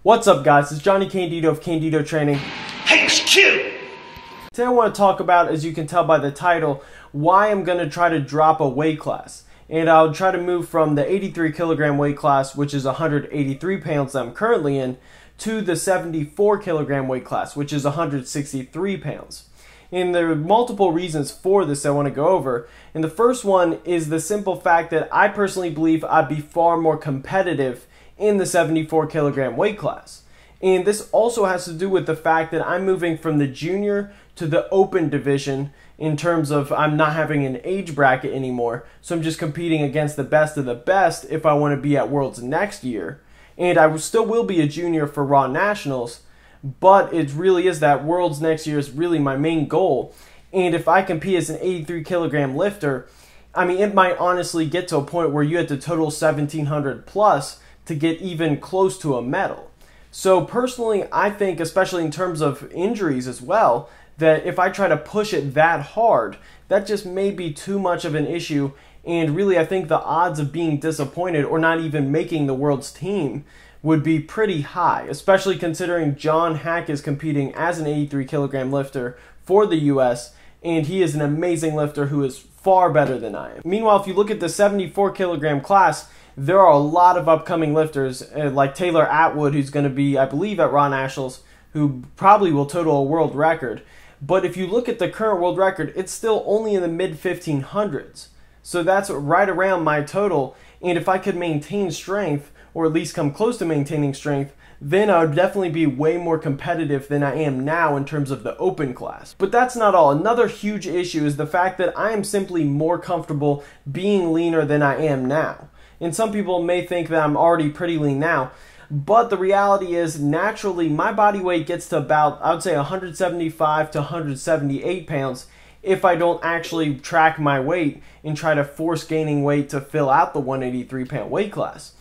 What's up guys, it's Johnny Candido of Candido Training. HQ! Today I want to talk about, as you can tell by the title, why I'm going to try to drop a weight class. And I'll try to move from the 83 kilogram weight class, which is 183 pounds that I'm currently in, to the 74 kilogram weight class, which is 163 pounds. And there are multiple reasons for this I want to go over. And the first one is the simple fact that I personally believe I'd be far more competitive in the 74 kilogram weight class. And this also has to do with the fact that I'm moving from the junior to the open division in terms of I'm not having an age bracket anymore. So I'm just competing against the best of the best if I want to be at Worlds next year. And I still will be a junior for Raw Nationals, but it really is that Worlds next year is really my main goal. And if I compete as an 83 kilogram lifter, I mean, it might honestly get to a point where you had to total 1700 plus to get even close to a medal. So personally, I think, especially in terms of injuries as well, that if I try to push it that hard, that just may be too much of an issue. And really, I think the odds of being disappointed or not even making the World's team would be pretty high, especially considering John Hack is competing as an 83 kilogram lifter for the US, and he is an amazing lifter who is far better than I am. Meanwhile, if you look at the 74 kilogram class, there are a lot of upcoming lifters like Taylor Atwood, who's going to be, I believe, at Raw Nationals, who probably will total a world record. But if you look at the current world record, it's still only in the mid 1500s. So that's right around my total. And if I could maintain strength, or at least come close to maintaining strength, then I would definitely be way more competitive than I am now in terms of the open class. But that's not all. Another huge issue is the fact that I am simply more comfortable being leaner than I am now. And some people may think that I'm already pretty lean now, but the reality is naturally my body weight gets to about, I would say 175 to 178 pounds if I don't actually track my weight and try to force gaining weight to fill out the 183 pound weight class.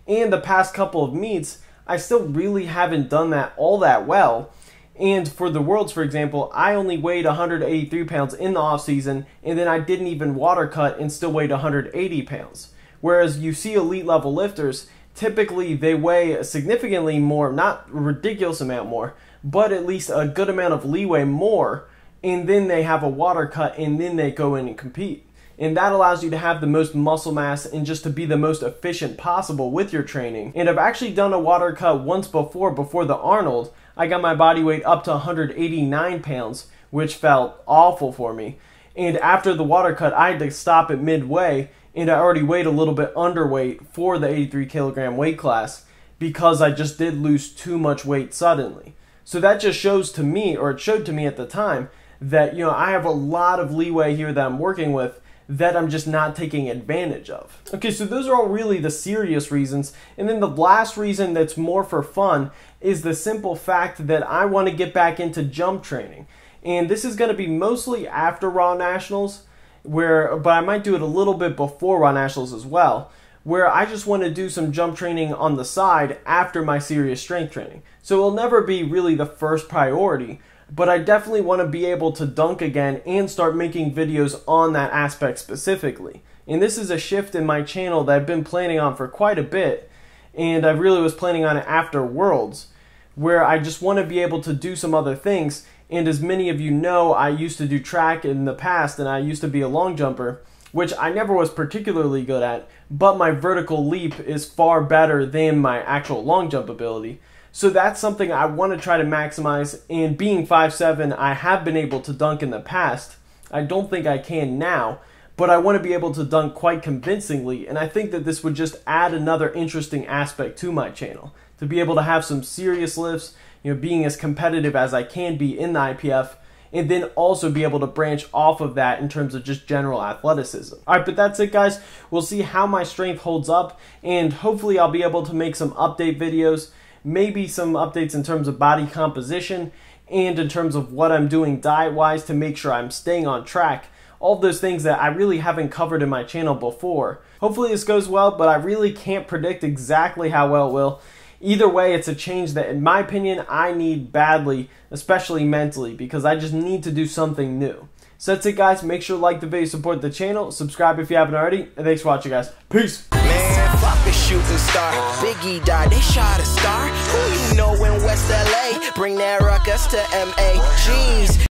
And the past couple of meets, I still really haven't done that all that well. And for the Worlds, for example, I only weighed 183 pounds in the off season, and then I didn't even water cut and still weighed 180 pounds. Whereas you see elite level lifters, typically they weigh significantly more, not a ridiculous amount more, but at least a good amount of leeway more, and then they have a water cut and then they go in and compete. And that allows you to have the most muscle mass and just to be the most efficient possible with your training. And I've actually done a water cut once before the Arnold. I got my body weight up to 189 pounds, which felt awful for me. And after the water cut, I had to stop at midway, and I already weighed a little bit underweight for the 83 kilogram weight class because I just did lose too much weight suddenly. So that just shows to me, or it showed to me at the time, that I have a lot of leeway here that I'm working with that I'm just not taking advantage of. Okay, so those are all really the serious reasons. And then the last reason that's more for fun is the simple fact that I want to get back into jump training. And this is going to be mostly after Raw Nationals, but I might do it a little bit before Raw Nationals as well, where I just want to do some jump training on the side after my serious strength training. So it'll never be really the first priority, but I definitely want to be able to dunk again and start making videos on that aspect specifically. And this is a shift in my channel that I've been planning on for quite a bit, and I really was planning on it after Worlds, where I just want to be able to do some other things. And as many of you know, I used to do track in the past, and I used to be a long jumper, which I never was particularly good at, but my vertical leap is far better than my actual long jump ability. So that's something I want to try to maximize, and being 5'7", I have been able to dunk in the past. I don't think I can now, but I want to be able to dunk quite convincingly, and I think that this would just add another interesting aspect to my channel. To be able to have some serious lifts, being as competitive as I can be in the IPF, and then also be able to branch off of that in terms of just general athleticism. Alright, but that's it guys. We'll see how my strength holds up, and hopefully I'll be able to make some update videos, maybe some updates in terms of body composition, and in terms of what I'm doing diet-wise to make sure I'm staying on track. All of those things that I really haven't covered in my channel before. Hopefully this goes well, but I really can't predict exactly how well it will. Either way, it's a change that, in my opinion, I need badly, especially mentally, because I just need to do something new. So that's it, guys. Make sure to like the video, support the channel, subscribe if you haven't already, and thanks for watching, guys. Peace. Man, fuck a shooting star. Biggie died, they shot a star. Who you know? Bring that ruckus to MAGs.